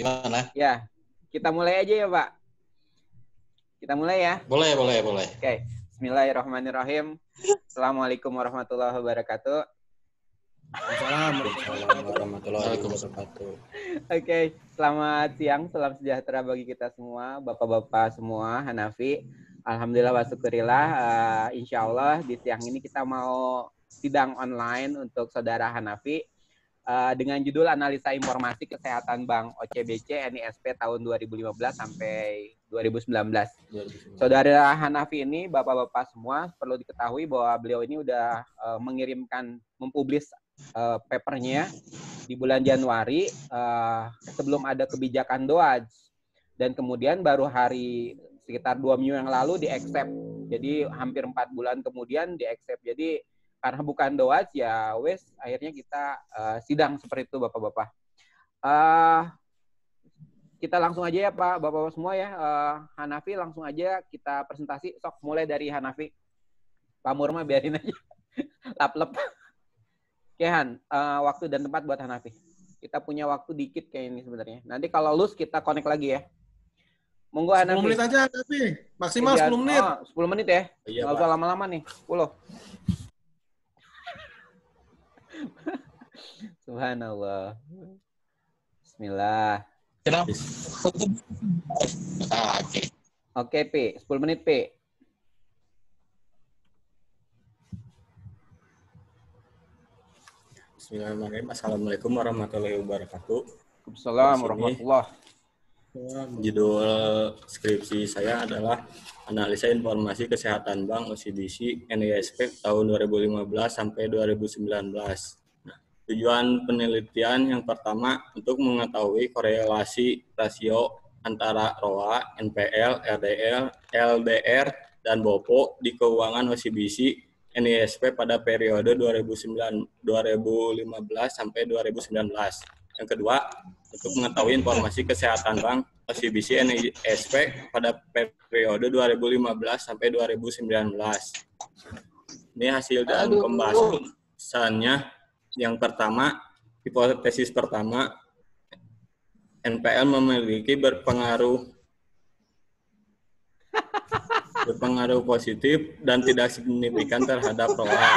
Gimana? Ya, kita mulai aja ya, Pak. Kita mulai ya. Boleh. Oke. Bismillahirrahmanirrahim. Assalamualaikum warahmatullahi wabarakatuh. Assalamualaikum warahmatullahi wabarakatuh. Oke, selamat siang, salam sejahtera bagi kita semua, bapak-bapak semua, Hanafi. Alhamdulillah wa syukurillah. Insya Allah di siang ini kita mau sidang online untuk saudara Hanafi dengan judul Analisa Informasi Kesehatan Bank OCBC NISP tahun 2015 sampai 2019. Saudara Hanafi ini, bapak-bapak semua, perlu diketahui bahwa beliau ini udah mempublis papernya di bulan Januari sebelum ada kebijakan DOAJ, dan kemudian baru sekitar 2 minggu yang lalu di-accept. Jadi hampir 4 bulan kemudian di-accept. Jadi karena bukan DOAJ ya akhirnya kita sidang seperti itu, bapak-bapak. Kita langsung aja ya Pak, bapak-bapak semua ya. Hanafi langsung aja kita presentasi. Sok mulai dari Hanafi. Pak Murma biarin aja. Lap-lap. Oke Han, waktu dan tempat buat Hanafi. Kita punya waktu dikit kayak ini sebenarnya. Nanti kalau lulus kita connect lagi ya. Monggo Hanafi. 10 menit aja Hanafi. Maksimal 10 menit. 10 menit ya. Iya, nggak usah lama-lama nih. 10. Subhanallah. Bismillah. Oke, P. 10 menit, P. Bismillahirrahmanirrahim. Assalamualaikum warahmatullahi wabarakatuh. Assalamualaikum warahmatullahi. Judul skripsi saya adalah Analisa Informasi Kesehatan Bank OCBC NISP tahun 2015 sampai 2019. Nah, tujuan penelitian yang pertama untuk mengetahui korelasi rasio antara ROA, NPL, RDL, LDR, dan BOPO di keuangan OCBC NISP pada periode 2015 sampai 2019. Yang kedua, untuk mengetahui informasi kesehatan bank OCBC NISP pada periode 2015 sampai 2019. Ini hasil dan pembahasannya. Yang pertama, hipotesis pertama, NPL memiliki berpengaruh positif dan tidak signifikan terhadap ROA.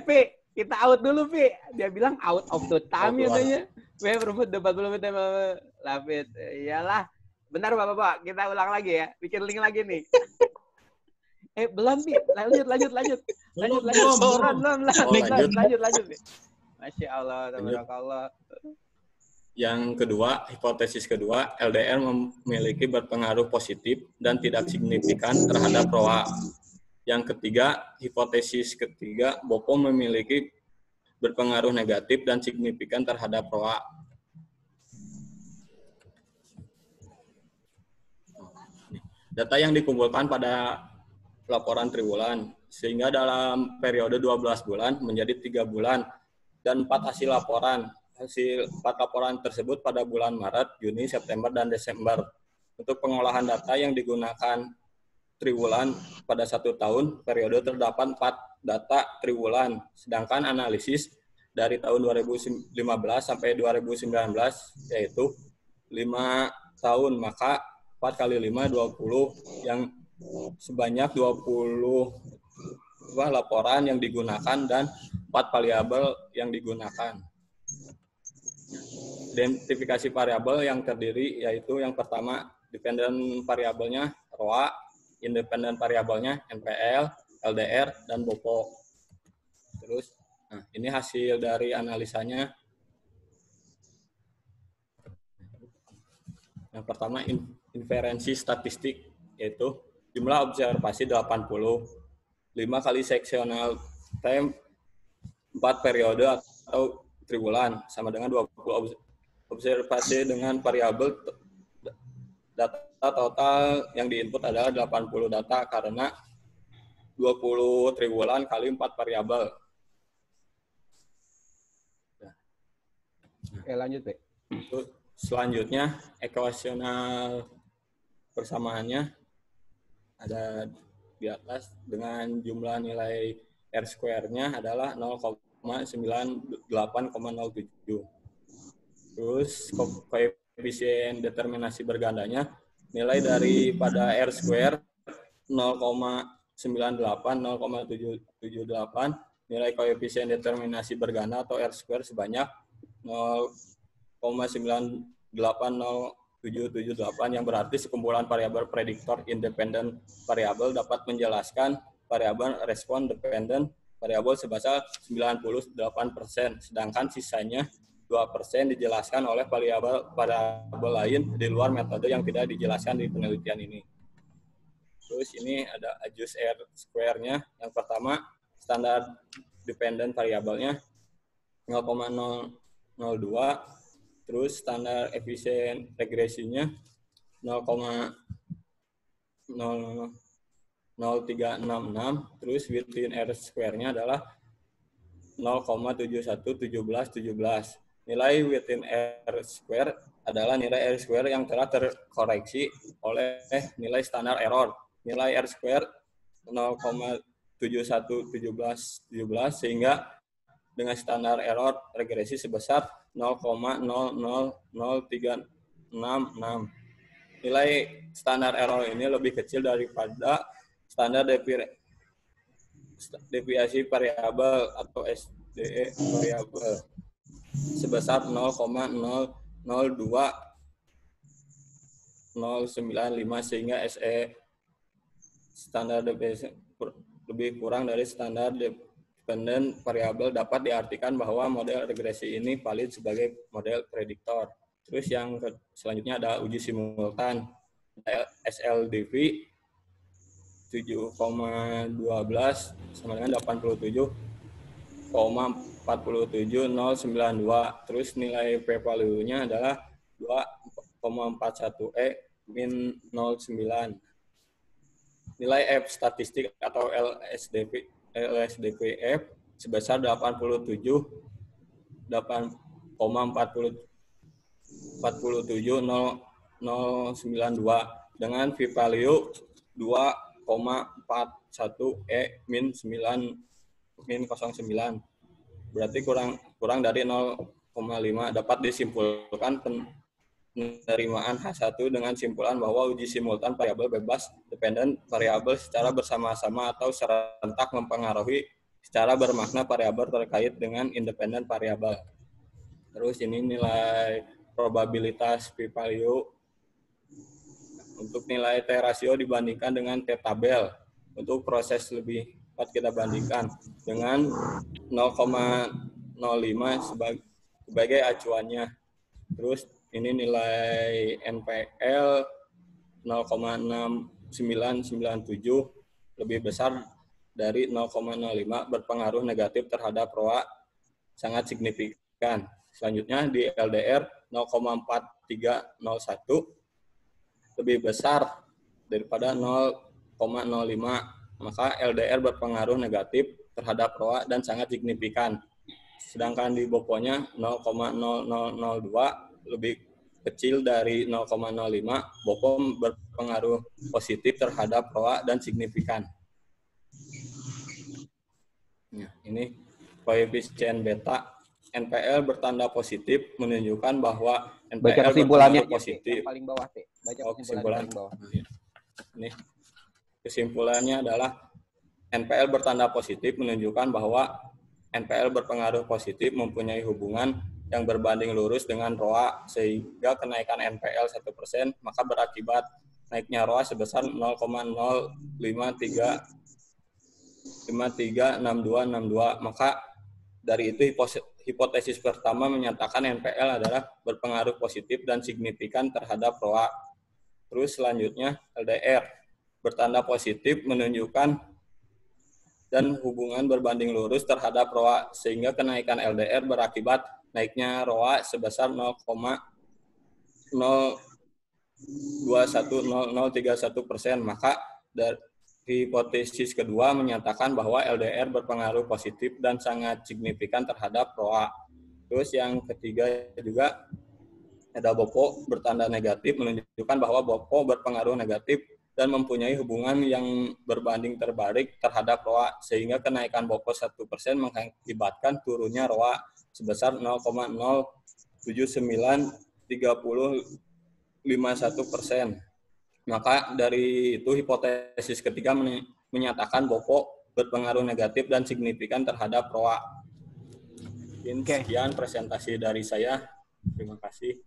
P, kita out dulu, P. Dia bilang out of the time ya tanya. Berebut 40 menit sama Lafid. Iyalah. Bentar Bapak, kita ulang lagi ya. Bikin link lagi nih. Belum, Pi. Lanjut. Belum. Lanjut. Masya Allah, tabarakallah. Yang kedua, hipotesis kedua, LDR memiliki berpengaruh positif dan tidak signifikan terhadap ROA. Yang ketiga, hipotesis ketiga, BOPO memiliki berpengaruh negatif dan signifikan terhadap ROA. Data yang dikumpulkan pada laporan triwulan, sehingga dalam periode 12 bulan menjadi 3 bulan dan 4 hasil laporan. Hasil 4 laporan tersebut pada bulan Maret, Juni, September, dan Desember. Untuk pengolahan data yang digunakan triwulan pada 1 tahun, periode terdapat 4 data triwulan, sedangkan analisis dari tahun 2015 sampai 2019 yaitu 5 tahun, maka 4 kali 5, 20, yang sebanyak 20 laporan yang digunakan dan 4 variabel yang digunakan. Identifikasi variabel yang terdiri yaitu yang pertama, dependen variabelnya ROA, independen variabelnya NPL, LDR, dan BOPO. Terus, ini hasil dari analisanya. Yang pertama, inferensi statistik, yaitu jumlah observasi 80, 5 kali seksional time 4 periode atau triwulan, sama dengan 20 observasi dengan variabel data total yang diinput adalah 80 data karena 20 triwulan kali 4 variabel. Lanjut, Pak. Selanjutnya, ekuasional persamaannya ada di atas dengan jumlah nilai R-square-nya adalah 0,98,07. Terus koefisien determinasi bergandanya nilai daripada R square 0,98, 0,778, nilai koefisien determinasi berganda atau R square sebanyak 0,980778 yang berarti sekumpulan variabel prediktor independen variabel dapat menjelaskan variabel respon dependen variabel sebesar 98%, sedangkan sisanya 2% dijelaskan oleh variabel lain di luar metode yang tidak dijelaskan di penelitian ini. Terus ini ada adjust R square-nya. Yang pertama, standar dependent variabelnya 0,002, terus standar efisien regresinya 0,0366, terus within R square-nya adalah 0,711717. Nilai within R square adalah nilai R square yang telah terkoreksi oleh nilai standar error. Nilai R square 0,711717 sehingga dengan standar error regresi sebesar 0,000366. Nilai standar error ini lebih kecil daripada standar deviasi variabel atau SDE variabel sebesar 0,02095 sehingga SE standar deviasi lebih kurang dari standar dependent variabel dapat diartikan bahwa model regresi ini valid sebagai model prediktor. Terus yang selanjutnya ada uji simultan. SLDV 7,12 sama dengan 87,47092. Terus nilai p-value-nya adalah 2,41 min 09. Nilai F statistik atau LSDPF sebesar 87,47092 dengan p-value 2,41 min 09. Berarti kurang dari 0,5. Dapat disimpulkan penerimaan H1 dengan simpulan bahwa uji simultan variabel bebas dependent variabel secara bersama-sama atau serentak mempengaruhi secara bermakna variabel terkait dengan independen variabel. Terus ini nilai probabilitas p-value untuk nilai T-rasio dibandingkan dengan T-tabel. Untuk proses lebih cepat kita bandingkan dengan 0,05 sebagai acuannya. Terus ini nilai NPL 0,6997 lebih besar dari 0,05 berpengaruh negatif terhadap ROA sangat signifikan. Selanjutnya di LDR 0,4301 lebih besar daripada 0,05. Maka LDR berpengaruh negatif terhadap ROA dan sangat signifikan. Sedangkan di BOPO-nya 0,0002 lebih kecil dari 0,05, BOPO berpengaruh positif terhadap ROA dan signifikan. Nah, ini koefisien beta. NPL bertanda positif menunjukkan bahwa NPL berpengaruh positif. Yang paling bawah, T. Baca kesimpulan paling bawah. Ini kesimpulannya adalah NPL bertanda positif menunjukkan bahwa NPL berpengaruh positif mempunyai hubungan yang berbanding lurus dengan ROA sehingga kenaikan NPL 1% maka berakibat naiknya ROA sebesar 0,0536262. Maka dari itu hipotesis pertama menyatakan NPL adalah berpengaruh positif dan signifikan terhadap ROA. Terus selanjutnya LDR bertanda positif menunjukkan dan hubungan berbanding lurus terhadap ROA sehingga kenaikan LDR berakibat naiknya ROA sebesar 0,021031%. Maka dari hipotesis kedua menyatakan bahwa LDR berpengaruh positif dan sangat signifikan terhadap ROA. Terus yang ketiga juga ada BOPO bertanda negatif menunjukkan bahwa BOPO berpengaruh negatif dan mempunyai hubungan yang berbanding terbalik terhadap ROA sehingga kenaikan BOPO 1% mengakibatkan turunnya ROA sebesar 79,3051%. Maka dari itu hipotesis ketiga menyatakan Bopo berpengaruh negatif dan signifikan terhadap ROA. Sekian presentasi dari saya. Terima kasih.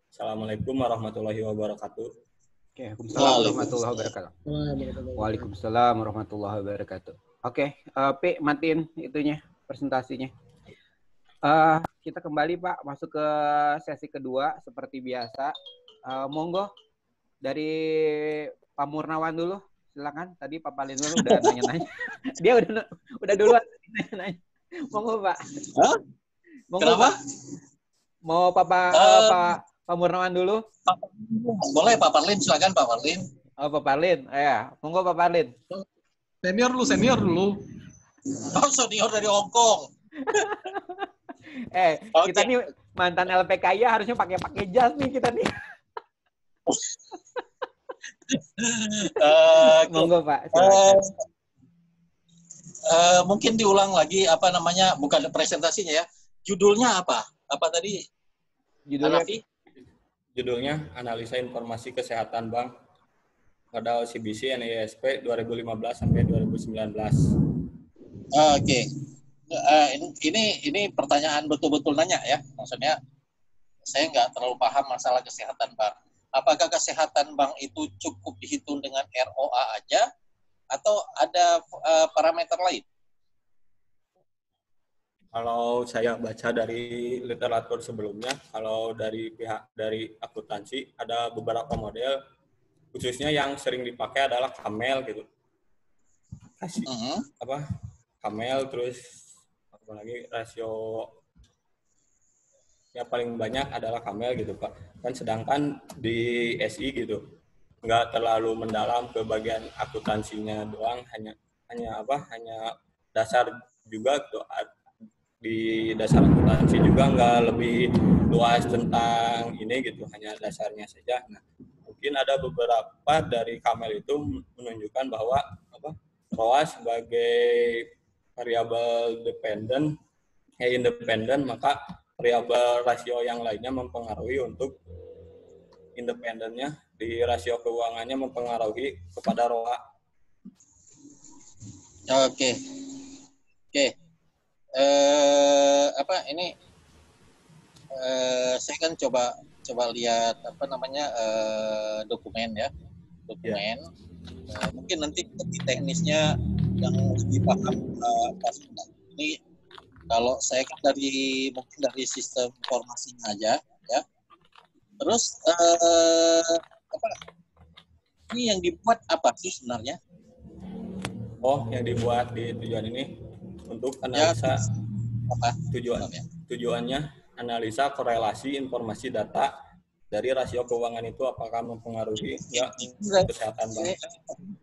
Assalamualaikum warahmatullahi wabarakatuh. Waalaikumsalam warahmatullahi wabarakatuh. Waalaikumsalam warahmatullahi wabarakatuh. P, matiin itunya, presentasinya. Kita kembali Pak, masuk ke sesi kedua seperti biasa. Monggo dari Pak Murnawan dulu, silakan. Tadi Pak Palin dulu udah nanya-nanya. Dia udah duluan nanya-nanya. Monggo Pak. Hah? Monggo, Kenapa? Pak. Mau Pak Murnawan dulu? Boleh Pak Parlin, silakan Pak Parlin. Oh, Pak Parlin. Ya, monggo Pak Parlin. Senior dulu. Oh, senior dari Hongkong. Kita nih mantan LPKI harusnya pakai jas nih kita nih. Monggo Pak. Mungkin diulang lagi bukan presentasinya ya. Judulnya apa? Apa tadi? Judulnya Analisa Informasi Kesehatan Bank pada OCBC NISP 2015 sampai 2019. Oke. Ini pertanyaan betul-betul nanya ya. Maksudnya saya nggak terlalu paham masalah kesehatan bank. Apakah kesehatan bank itu cukup dihitung dengan ROA aja atau ada parameter lain? Kalau saya baca dari literatur sebelumnya, kalau dari pihak dari akuntansi ada beberapa model, khususnya yang sering dipakai adalah Camel gitu. Camel, terus apalagi rasio yang paling banyak adalah Camel gitu Pak. Kan sedangkan di SI gitu nggak terlalu mendalam ke bagian akuntansinya doang, hanya dasar juga gitu. Di dasar akuntansi juga nggak lebih luas tentang ini gitu, hanya dasarnya saja. Nah, mungkin ada beberapa dari Camel itu menunjukkan bahwa ROA sebagai variabel independen, maka variabel rasio yang lainnya mempengaruhi untuk independennya, di rasio keuangannya mempengaruhi kepada ROA. Oke. Saya kan coba lihat dokumen. Mungkin nanti lebih teknisnya yang lebih paham Pak. Ini kalau saya kan dari sistem informasinya aja ya. Terus ini yang dibuat apa sih sebenarnya? Yang dibuat di tujuan ini untuk analisa tujuannya analisa korelasi informasi data dari rasio keuangan itu apakah mempengaruhi kesehatan bank.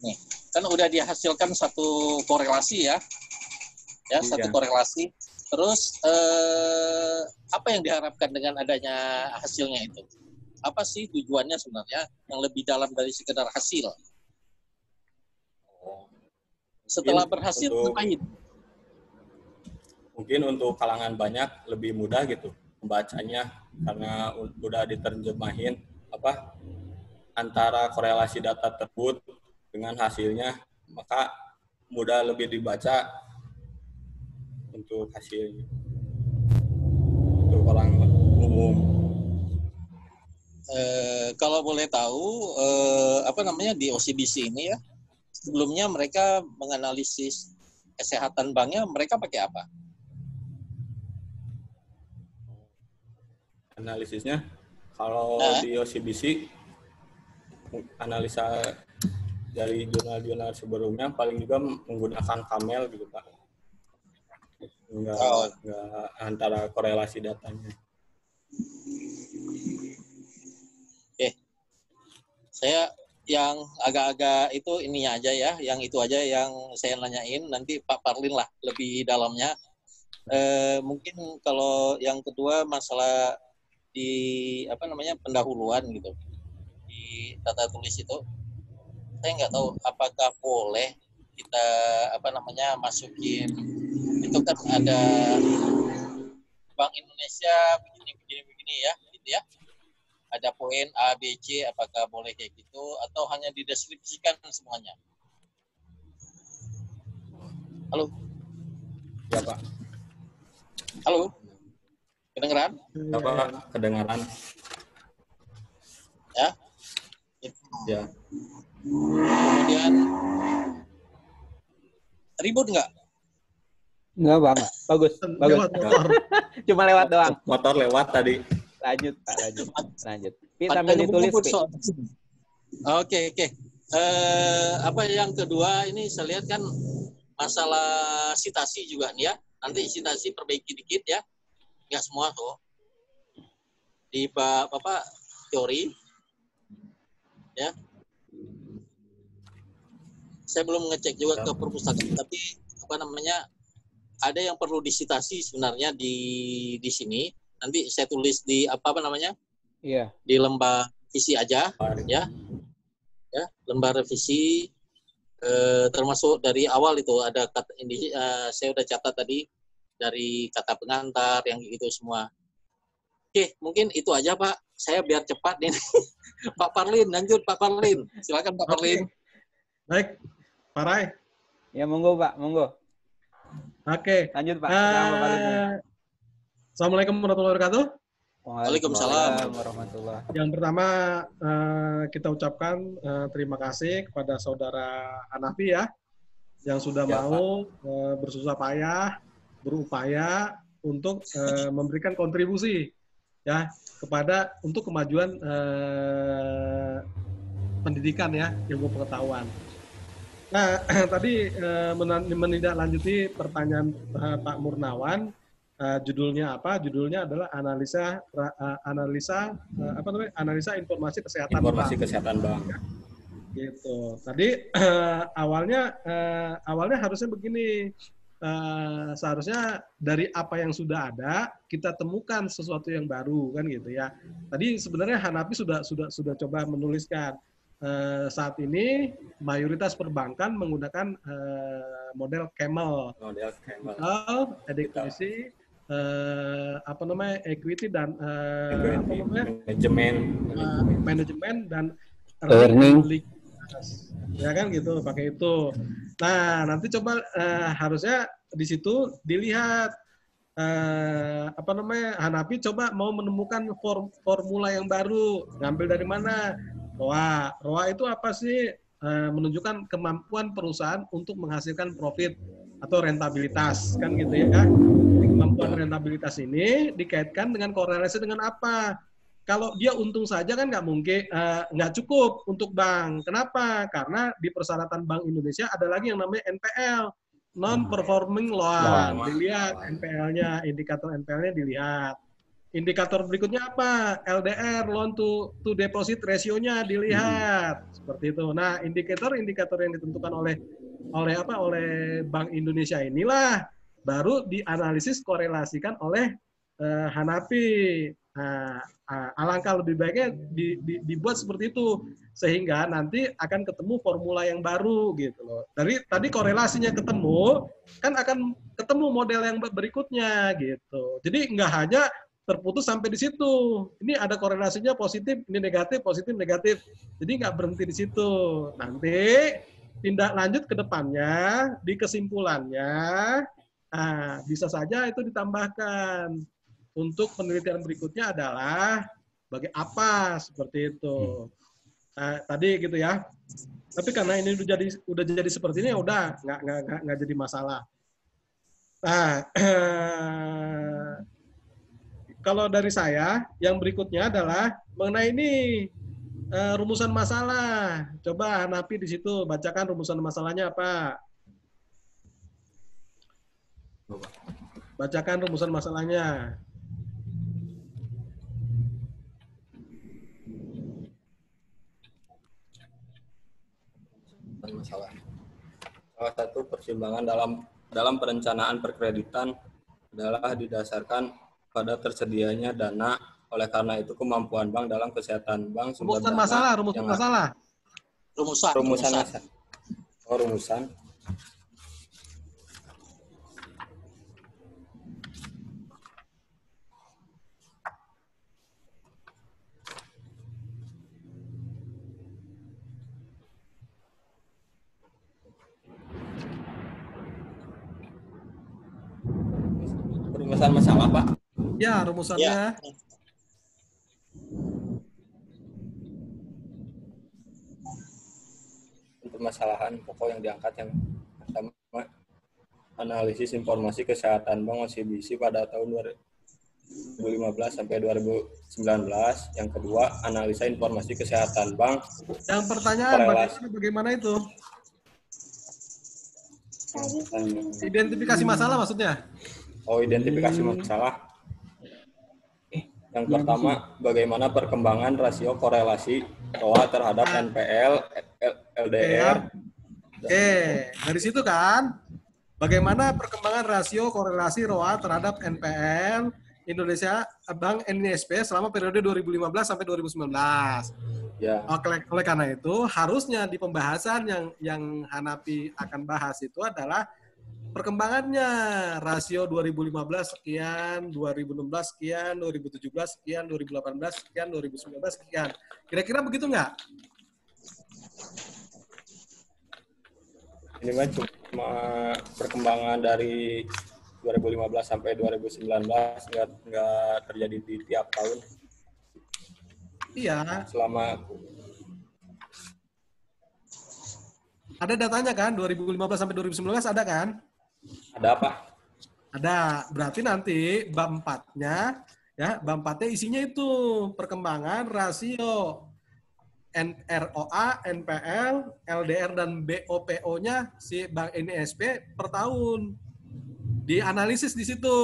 Nih, kan udah dihasilkan satu korelasi ya. Satu korelasi. Terus apa yang diharapkan dengan adanya hasilnya itu? Apa sih tujuannya sebenarnya yang lebih dalam dari sekedar hasil? Setelah berhasil ngapain? Mungkin untuk kalangan banyak lebih mudah gitu membacanya karena udah diterjemahin antara korelasi data tersebut dengan hasilnya, maka mudah lebih dibaca untuk hasilnya untuk orang umum. Kalau boleh tahu di OCBC ini ya, sebelumnya mereka menganalisis kesehatan banknya, mereka pakai apa? Analisisnya kalau di OCBC analisa dari jurnal-jurnal sebelumnya paling juga menggunakan Camel gitu Pak. Enggak antara korelasi datanya. Saya yang agak-agak itu ininya aja ya, yang itu aja yang saya nanyain, nanti Pak Parlin lah lebih dalamnya. Mungkin kalau yang kedua masalah di pendahuluan gitu di tata tulis itu, saya nggak tahu apakah boleh kita masukin itu, kan ada Bank Indonesia begini ini ya, gitu ya. Ada poin A, B, C, apakah boleh kayak gitu atau hanya dideskripsikan semuanya? Halo, Ya Pak. halo, kedengeran? Ya Pak, kedengaran. Ya. Ya. Kemudian ribut nggak? Enggak, Bang. Bagus. Lewat motor. Cuma lewat doang. Motor lewat tadi. Lanjut, Pak, lanjut. Pi Pada sambil ditulis, ngebut-ngebut Pi. soal. Oke. Apa yang kedua ini saya lihat kan masalah sitasi juga nih ya. Nanti sitasi perbaiki dikit ya. Nggak semua tuh. Di apa teori ya. Saya belum ngecek juga ke perpustakaan, tapi apa namanya ada yang perlu disitasi sebenarnya di sini. Nanti saya tulis di apa namanya? Iya. Di lembar revisi aja ya. Ya, lembar revisi termasuk dari awal itu ada kata ini saya udah catat tadi dari kata pengantar yang gitu semua. Oke, mungkin itu aja Pak. Saya biar cepat nih. Pak Parlin, lanjut Pak Parlin. Silakan Pak Parlin. Baik, Pak Rai. Ya, monggo, Pak, monggo. Oke. Lanjut, Pak. Sama Pak Parlin. Assalamualaikum warahmatullahi wabarakatuh. Waalaikumsalam warahmatullahi. Yang pertama kita ucapkan terima kasih kepada saudara Hanafi ya yang sudah mau bersusah payah berupaya untuk memberikan kontribusi ya kepada untuk kemajuan pendidikan ya ilmu pengetahuan. Nah tadi menindaklanjuti pertanyaan Pak Murnawan. Judulnya apa? Judulnya adalah analisa informasi kesehatan Bang. Gitu. Tadi awalnya harusnya begini. Seharusnya dari apa yang sudah ada kita temukan sesuatu yang baru kan gitu ya. Tadi sebenarnya Hanafi sudah coba menuliskan saat ini mayoritas perbankan menggunakan model Camel. Adequacy equity dan manajemen dan earning ya kan gitu pakai itu. Nah nanti coba harusnya di situ dilihat Hanafi coba mau menemukan formula yang baru, ngambil dari mana? ROA itu apa sih? Menunjukkan kemampuan perusahaan untuk menghasilkan profit atau rentabilitas kan gitu ya. Kemampuan rentabilitas ini dikaitkan dengan korelasi dengan apa? Kalau dia untung saja kan nggak mungkin, nggak cukup untuk bank. Kenapa? Karena di persyaratan Bank Indonesia ada lagi yang namanya NPL, non-performing loan. Dilihat NPL-nya, indikator NPL-nya dilihat. Indikator berikutnya apa? LDR, loan to deposit ratio-nya dilihat. Seperti itu. Nah, indikator-indikator yang ditentukan oleh Bank Indonesia inilah baru dianalisis korelasikan oleh Hanafi. Nah, alangkah lebih baiknya dibuat seperti itu sehingga nanti akan ketemu formula yang baru gitu loh. Tadi korelasinya ketemu, kan akan ketemu model yang berikutnya gitu. Jadi nggak hanya terputus sampai di situ. Ini ada korelasinya positif, ini negatif, positif, negatif. Jadi nggak berhenti di situ. Nanti tindak lanjut ke depannya, di kesimpulannya, bisa saja itu ditambahkan. Untuk penelitian berikutnya adalah bagi apa seperti itu. Tadi gitu ya. Tapi karena ini udah jadi seperti ini ya udah nggak jadi masalah. Nah, kalau dari saya yang berikutnya adalah mengenai ini rumusan masalah. Coba Hanafi di situ bacakan rumusan masalahnya apa? Bacakan rumusan masalahnya. Masalah. Salah satu pertimbangan dalam perencanaan perkreditan adalah didasarkan pada tersedianya dana. Oleh karena itu kemampuan bank dalam kesehatan bank sumber rumusan dana masalah, rumusan masalah. Rumusan. rumusan masalah, Pak. Ya, rumusannya. Ya. Untuk masalahan pokok yang diangkat yang pertama, analisis informasi kesehatan bank OCBC pada tahun 2015 sampai 2019. Yang kedua, analisa informasi kesehatan bank. Yang pertanyaan bagaimana itu? Identifikasi masalah maksudnya? Oh, identifikasi masalah. Yang pertama, bagaimana perkembangan rasio korelasi ROA terhadap NPL, LDR. Oke, dari situ kan, bagaimana perkembangan rasio korelasi ROA terhadap NPL Indonesia Bank NISP selama periode 2015 sampai 2019. Ya. Oleh karena itu, harusnya di pembahasan yang Hanafi akan bahas itu adalah perkembangannya, rasio 2015 sekian, 2016 sekian, 2017 sekian, 2018 sekian, 2019 sekian. Kira-kira begitu nggak? Ini mah cuma perkembangan dari 2015 sampai 2019, nggak terjadi di tiap tahun. Iya. Selama ada datanya kan, 2015 sampai 2019 ada kan? ada apa? Ada. Berarti nanti bab 4-nya, ya, bab 4-nya isinya itu perkembangan rasio ROA, NPL, LDR, dan BOPO-nya si Bank NISP per tahun. Dianalisis di situ.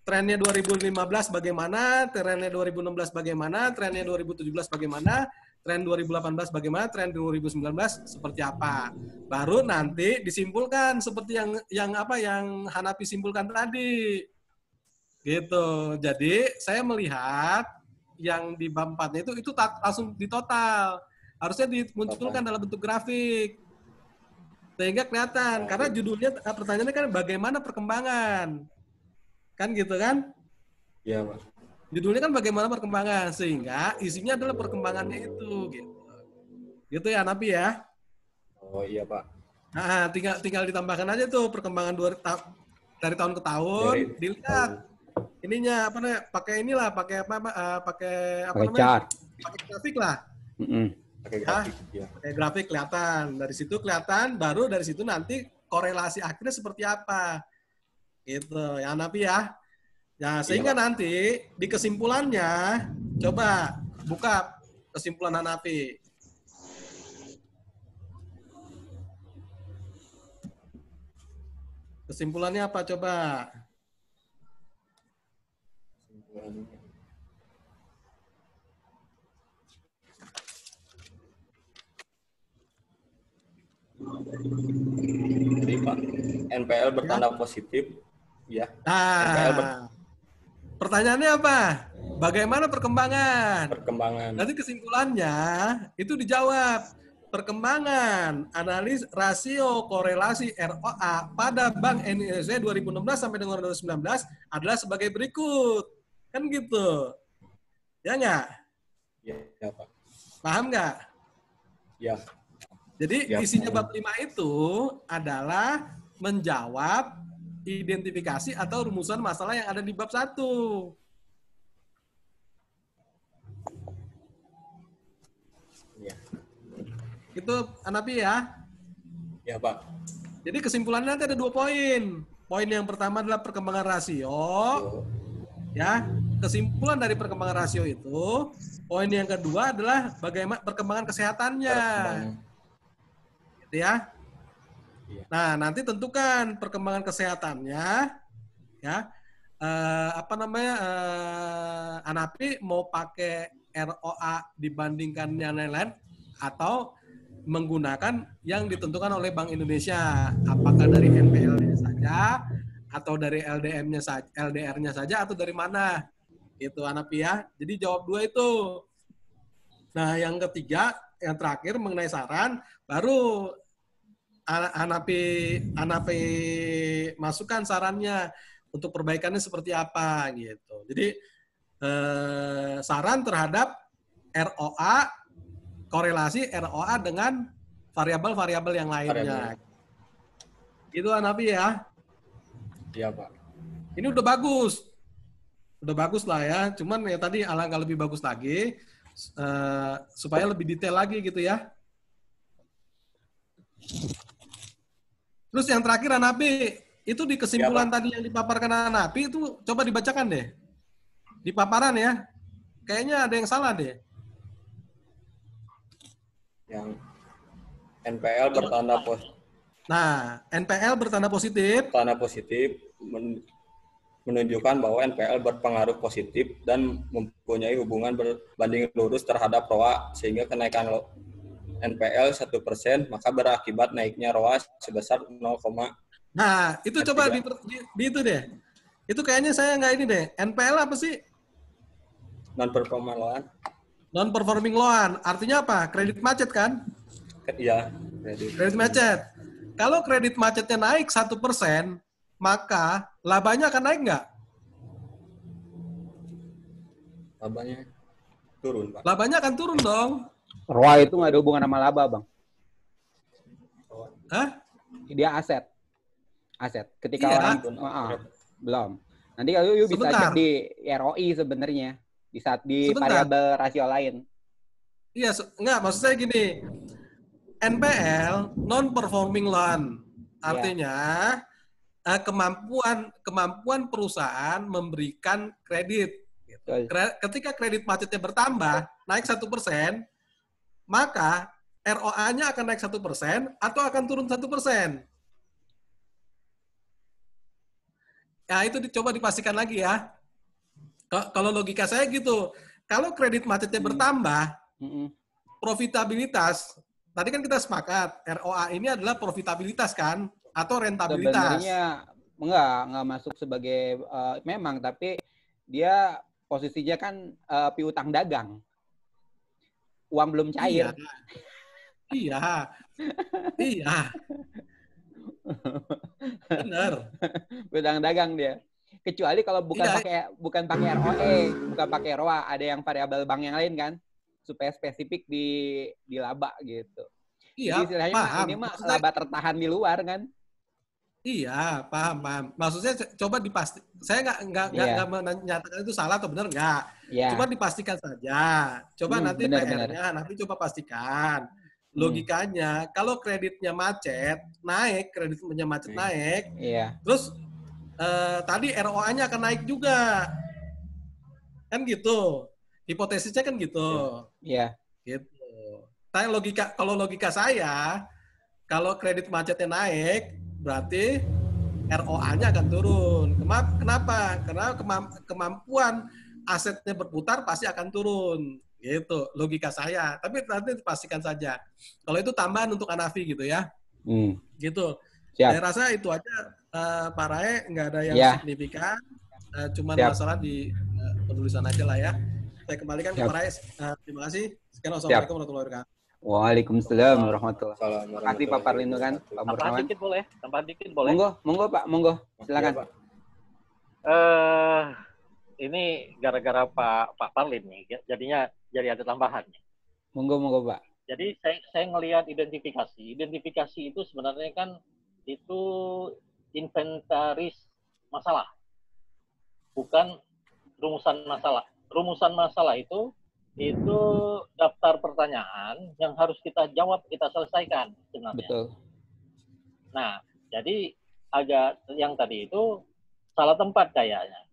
Trennya 2015 bagaimana, trennya 2016 bagaimana, trennya 2017 bagaimana, tren 2018 bagaimana, tren 2019 seperti apa. Baru nanti disimpulkan seperti yang Hanafi simpulkan tadi. Gitu. Jadi saya melihat yang di bab 4-nya itu langsung ditotal. Harusnya dimunculkan dalam bentuk grafik. Sehingga kelihatan. Karena judulnya, pertanyaannya kan bagaimana perkembangan. Kan gitu kan? Iya, Pak. Judulnya kan bagaimana perkembangan. Sehingga isinya adalah perkembangannya itu. Gitu ya, Hanafi ya? Oh iya, Pak. Nah, tinggal ditambahkan aja tuh perkembangan dari tahun ke tahun. Dilihat. Ininya apa namanya? Pakai chart. Pakai grafik lah. Pakai grafik. Ya. Pakai grafik kelihatan. Dari situ kelihatan, baru dari situ nanti korelasi akhirnya seperti apa. Gitu, ya Hanafi ya. Ya, sehingga nanti di kesimpulannya coba buka kesimpulan Hanafi. Kesimpulannya apa coba? Jadi Pak, NPL bertanda positif, ya. Nah, pertanyaannya apa? Bagaimana perkembangan? Nanti kesimpulannya itu dijawab. Perkembangan analis rasio korelasi ROA pada Bank NISP 2016 sampai dengan 2019 adalah sebagai berikut. Kan gitu. Ya nggak? Ya, Pak. Paham nggak? Ya. Jadi isinya bab 5 itu adalah menjawab identifikasi atau rumusan masalah yang ada di bab 1. Ya. Itu Hanafi ya? Ya, Pak. Jadi kesimpulannya nanti ada 2 poin. Poin yang pertama adalah perkembangan rasio. Ya, kesimpulan dari perkembangan rasio itu. Poin yang kedua adalah bagaimana perkembangan kesehatannya. Gitu ya. Nah, nanti tentukan perkembangan kesehatannya. Ya. Hanafi mau pakai ROA dibandingkan yang lain-lain atau menggunakan yang ditentukan oleh Bank Indonesia, apakah dari NPL-nya saja atau dari LDR-nya saja atau dari mana? Itu Hanafi ya. Jadi jawab 2 itu. Nah, yang ketiga, yang terakhir mengenai saran, baru Hanafi masukkan sarannya untuk perbaikannya seperti apa gitu. Jadi saran terhadap ROA, korelasi ROA dengan variabel-variabel yang lainnya. Itu Hanafi ya. Iya, Pak. Ini udah bagus. Udah bagus lah ya. Cuman ya tadi alangkah lebih bagus lagi supaya lebih detail lagi gitu ya. Terus yang terakhir Hanapi, itu di kesimpulan tadi yang dipaparkan Hanapi itu coba dibacakan deh. Di paparan ya. Kayaknya ada yang salah deh. Yang NPL bertanda positif. Nah, NPL bertanda positif. Tanda positif menunjukkan bahwa NPL berpengaruh positif dan mempunyai hubungan berbanding lurus terhadap ROA, sehingga kenaikan NPL 1% maka berakibat naiknya ROA sebesar 0, Nah, itu coba di itu deh. Itu kayaknya saya nggak ini deh. NPL apa sih? non-performing loan. Non-performing loan. Artinya apa? Kredit macet kan? Iya, kredit macet. Kalau kredit macetnya naik 1%, maka labanya akan naik nggak? Labanya turun, Pak. Labanya akan turun dong. ROA itu nggak ada hubungan sama laba, Bang. Hah? Dia aset. Ketika Iya. orang belum. Nanti kalau you bisa cek di ROI sebenarnya di saat di variabel rasio lain. Iya, enggak, maksud saya gini. NPL, non-performing loan. Artinya kemampuan perusahaan memberikan kredit. Ketika kredit macetnya bertambah, naik 1%, maka ROA-nya akan naik 1% atau akan turun 1%. Nah, itu coba dipastikan lagi ya. Kalau logika saya gitu, kalau kredit macetnya bertambah, profitabilitas, tadi kan kita sepakat, ROA ini adalah profitabilitas kan, atau rentabilitas. Sebenarnya enggak masuk sebagai memang, tapi dia posisinya kan piutang dagang. Uang belum cair. Iya. Benar. Piutang dagang dia. Kecuali kalau bukan pakai ROE, bukan pakai ROA, ada yang variabel bank yang lain kan, supaya spesifik di laba gitu. Iya, jadi istilahnya ini mah laba tertahan di luar kan. Iya, paham. Maksudnya coba saya nggak menyatakan itu salah atau benar nggak. Coba dipastikan saja. Coba nanti PR-nya, nanti coba pastikan. Logikanya, kalau kreditnya macet, kreditnya macet naik. Terus tadi ROA-nya akan naik juga. Kan gitu. Hipotesisnya kan gitu. Iya. Gitu. Kalau logika saya, kalau kredit macetnya naik, berarti ROA-nya akan turun. Kenapa? Karena kemampuan asetnya berputar pasti akan turun. Gitu, logika saya. Tapi nanti pastikan saja. Kalau itu tambahan untuk Hanafi gitu ya. Gitu. Saya rasa itu aja, Pak Rae, nggak ada yang signifikan. Cuman masalah di penulisan aja lah ya. Saya kembalikan ke Pak Rae. Terima kasih. Sekian, wassalamualaikum warahmatullahi wabarakatuh. Waalaikumsalam warahmatullahi wabarakatuh. Terima kasih Pak Parlindo kan, Pak Murhawan. Tambahan dikit boleh? Monggo Pak, monggo. Silakan. Ini gara-gara Pak Parlin nih, jadinya jadi ada tambahan. Monggo Pak. Jadi saya ngelihat identifikasi itu sebenarnya kan itu inventaris masalah, bukan rumusan masalah. Rumusan masalah itu daftar pertanyaan yang harus kita jawab, kita selesaikan sebenarnya. Betul. Nah, jadi agak yang tadi itu salah tempat kayaknya.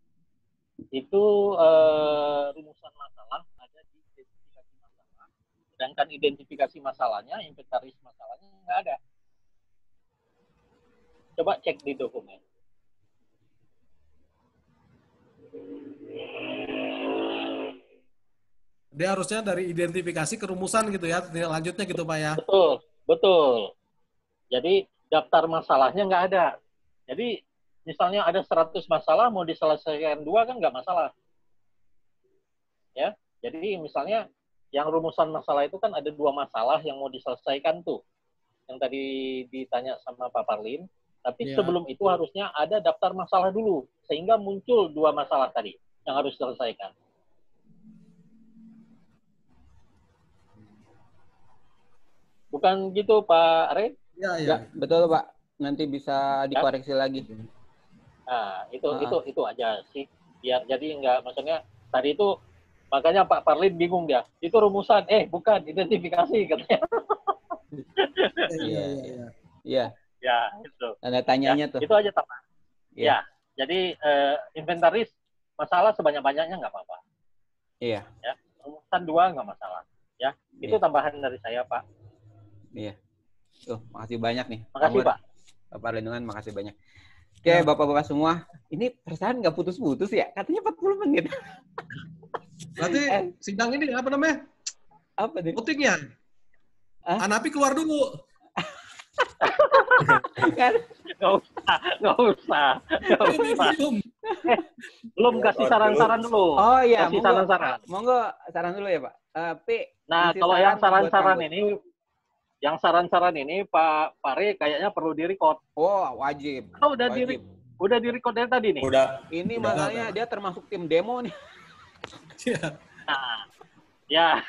Itu rumusan masalah ada di identifikasi masalah, sedangkan identifikasi masalahnya, inventaris masalahnya nggak ada. Coba cek di dokumen. Dia harusnya dari identifikasi ke rumusan gitu ya, tindak lanjutnya gitu Pak ya. Betul. Jadi daftar masalahnya nggak ada. Jadi misalnya ada 100 masalah, mau diselesaikan 2 kan nggak masalah. Ya, jadi misalnya yang rumusan masalah itu kan ada 2 masalah yang mau diselesaikan tuh. Yang tadi ditanya sama Pak Parlin. Tapi sebelum itu harusnya ada daftar masalah dulu. Sehingga muncul 2 masalah tadi yang harus diselesaikan. Bukan gitu Pak Re? Iya. Betul Pak. Nanti bisa dikoreksi lagi. Nah, itu aja sih. Biar jadi nggak, maksudnya tadi itu makanya Pak Parlin bingung dia. Itu rumusan, bukan identifikasi katanya. Iya. Iya. Ya, itu. Tanda tanyanya tuh. Itu aja tambah. Iya. Ya, jadi inventaris masalah sebanyak-banyaknya nggak apa-apa. Iya. Ya, rumusan 2 nggak masalah. Ya, itu tambahan dari saya, Pak. Iya. Tuh, makasih banyak nih. Makasih, Pak. Pak Parlindungan, makasih banyak. Oke, Bapak-bapak semua. Ini perasaan nggak putus-putus ya? Katanya 40 menit. Berarti sidang ini apa namanya? Apa nih? Votingnya. Hanafi keluar dulu. Kan? Nggak usah. Belum kasih saran-saran dulu. Oh iya, kasih saran-saran. Monggo saran dulu ya, Pak. Nah, kalau yang saran-saran ini, Pak Pare kayaknya perlu di-record. Oh, wajib. Oh, udah di-record dari tadi nih. Udah. Ini makanya dia termasuk tim demo nih. Nah, ya.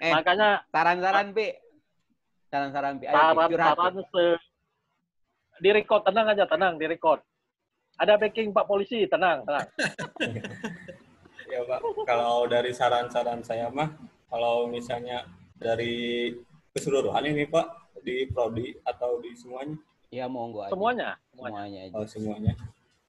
Makanya saran-saran, Pi. Saran-saran, Pi. Saran-saran di-record, tenang, di-record. Ada backing Pak Polisi, tenang. Ya Pak, kalau dari saran-saran saya mah, kalau misalnya dari keseluruhan ini Pak, di prodi atau di semuanya? Ya monggo aja. Semuanya aja. Oh, semuanya.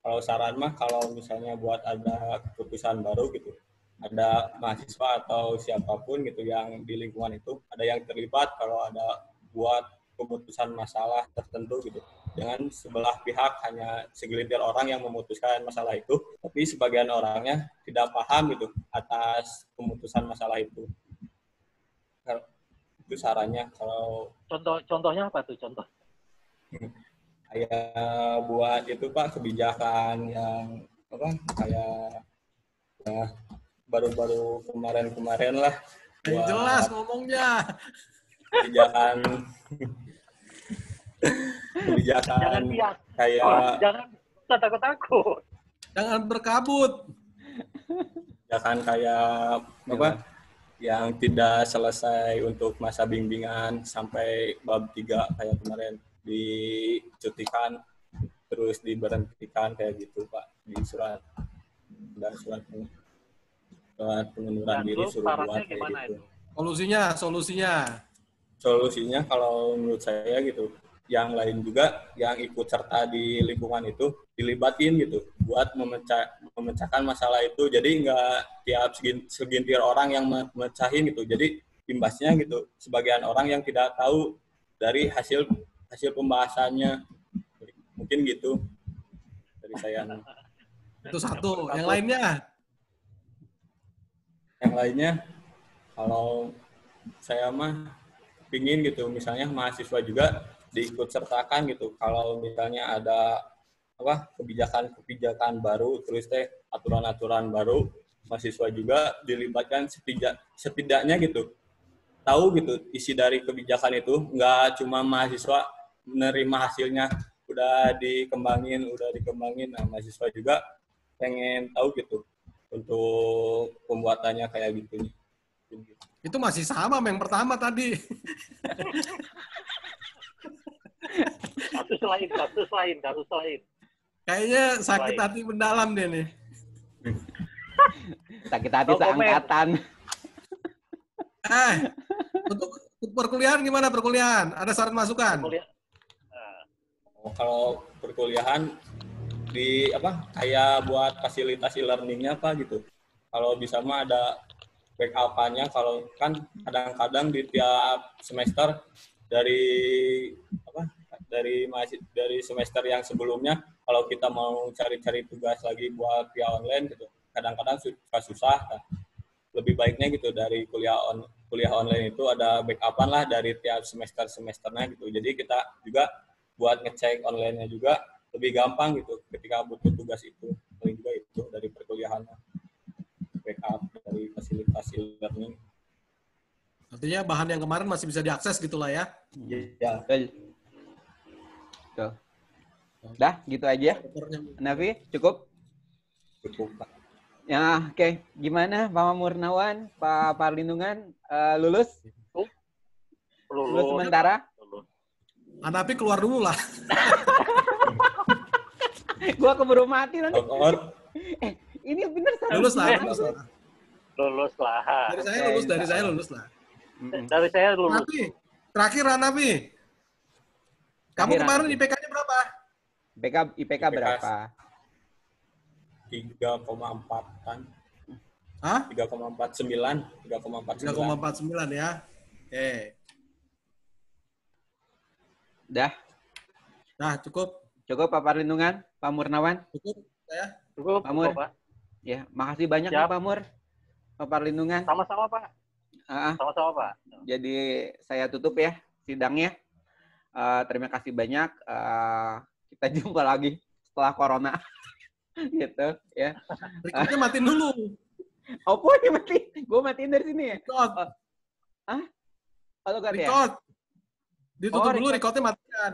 Kalau saran mah, kalau misalnya buat ada keputusan baru gitu, ada mahasiswa atau siapapun gitu yang di lingkungan itu, ada yang terlibat kalau ada buat pemutusan masalah tertentu gitu. Jangan sebelah pihak hanya segelintir orang yang memutuskan masalah itu, tapi sebagian orangnya tidak paham gitu atas pemutusan masalah itu. Itu sarannya. Kalau contohnya apa tuh contoh? Kayak buat itu Pak, kebijakan yang apa kayak ya, baru-baru kemarin lah. Jelas ngomongnya. Kebijakan kayak jangan takut-takut. Jangan berkabut. Kebijakan kayak apa? Yang tidak selesai untuk masa bimbingan sampai bab 3 kayak kemarin dicutikan terus diberhentikan kayak gitu Pak, di surat pengunduran diri suruh buat kayak gitu. Solusinya kalau menurut saya gitu, yang lain juga yang ikut serta di lingkungan itu dilibatin gitu buat memecahkan masalah itu. Jadi nggak tiap segintir orang yang mecahin gitu. Jadi imbasnya gitu sebagian orang yang tidak tahu dari hasil pembahasannya. Mungkin gitu dari saya. Itu satu. Yang lainnya kalau saya mah pingin gitu misalnya mahasiswa juga diikut sertakan gitu. Kalau misalnya ada kebijakan baru, terus aturan-aturan baru, mahasiswa juga dilibatkan setidaknya gitu. Tahu gitu isi dari kebijakan itu, nggak cuma mahasiswa menerima hasilnya udah dikembangin. Nah, mahasiswa juga pengen tahu gitu untuk pembuatannya kayak gitu. Itu masih sama yang pertama tadi. Kasus lain. Kayaknya sakit hati mendalam deh nih. Sakit hati seangkatan. Untuk perkuliahan gimana perkuliahan? Ada saran masukan? Kalau perkuliahan kayak buat fasilitas e-learning-nya gitu. Kalau bisa mah ada backup-nya, kalau kan kadang-kadang di tiap semester dari semester yang sebelumnya kalau kita mau cari-cari tugas lagi buat via online gitu kadang-kadang susah. Nah, lebih baiknya gitu dari kuliah online itu ada backup-an lah dari tiap semesternya gitu. Jadi kita juga buat ngecek online-nya juga lebih gampang gitu ketika butuh tugas itu. Paling juga itu dari perkuliahan backup dari fasilitas e-learning. Artinya bahan yang kemarin masih bisa diakses gitulah ya. Iya. Tuh. Dah, gitu aja. Nafi, cukup? Cukup, Pak. Ya, oke. Gimana Pak Murnawan, Pak Parlindungan, lulus? Lulus sementara? Hanafi keluar dulu lah. Gua keburu mati nanti. Out. Ini bener sama. Lulus lah, lulus lah. Lulus lah. Dari saya lulus lah. Dari saya lulus. Nabi, terakhir Nabi. Kamu Terakhir, kemarin Nabi. IPK-nya berapa? IPK berapa? 3,4-an. Hah? 3,49. 3,49 ya. Oke. Dah, Nah, cukup. cukup Pak Perlindungan, Pak Murnawan. Cukup saya. Cukup, Pak Mur. Pak. Ya, makasih banyak Siap. ya, Pak Mur. Pak Perlindungan. Sama-sama, Pak. Ah, Sama-sama, Pak. jadi saya tutup ya sidangnya. Terima kasih banyak. Kita jumpa lagi setelah corona. Gitu ya. Recordnya matiin dulu. Apa yang mati? Gue matiin dari sini ya. Record. Kalau gak ya? Record. Ditutup Oh, dulu, record. recordnya matikan.